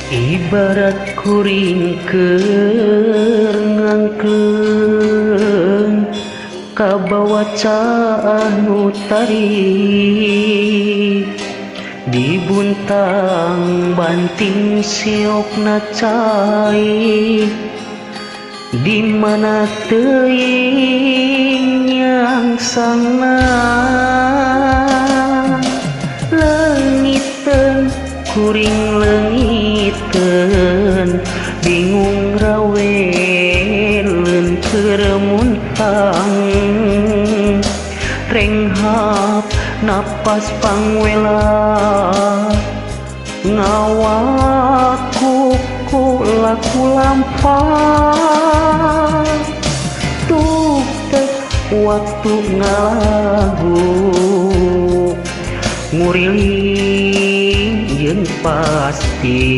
Ibarat kuring keur ngangkeun kabawa anu tarik di buntang banting siokna cai di mana teuing nyangsangna leungiteun kuring leungiteun bingung raweleun keur muntang renghap napas pangwela ngawaku ku laku lampah tuk teh waktu ngalagu nguriling jeung pasti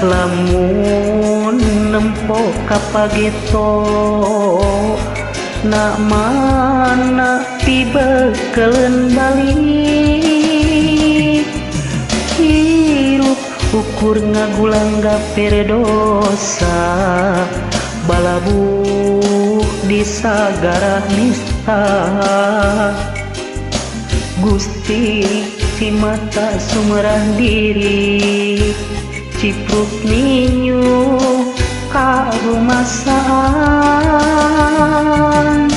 lamun nempo kapageto nak mana tibekeun balik hirup ukur ngagulang gapere dosa balabuh di sagara nista Gusti si mata sumerah diri cipruk ninyu karumasaan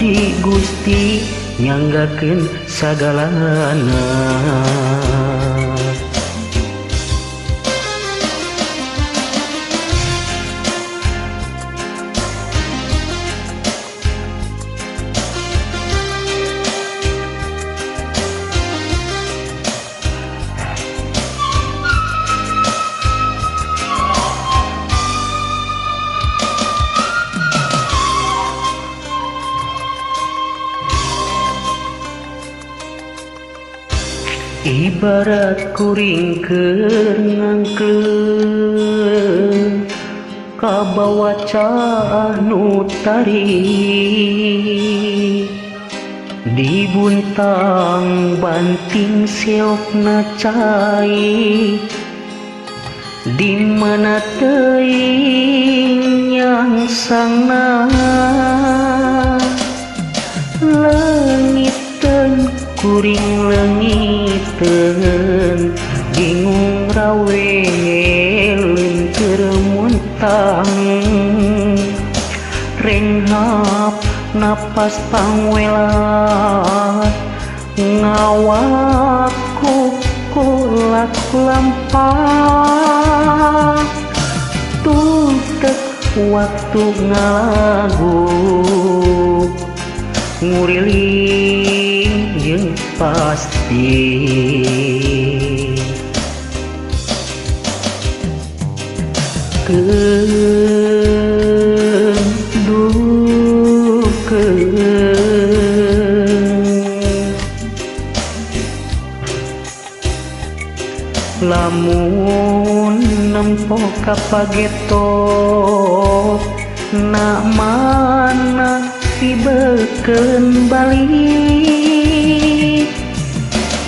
di Gusti nyanggakeun sagalana. Ibarat kuring keur ngangkeun kabawa anu tarik di buntang banting siokna cai di mana teuing nyangsangna leungiteun kuring leungiteun bingung raweleun keur muntang renghap napas pangwela ngawaku ku laku lampah tuh teh waktu ngalagu nguriling jeung pasti lamun nempo kapageto nak mana tibekeun balik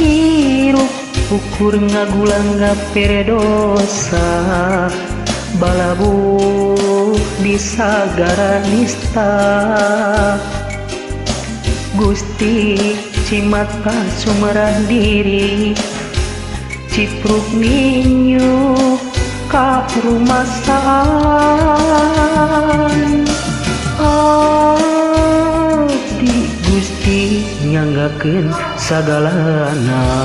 hirup ukur ngagulang gapere dosa balabuh di sagara nista Gusti cimata sumerah diri cipruk ninyu karumasaan di Gusti nyanggakeun sagalana.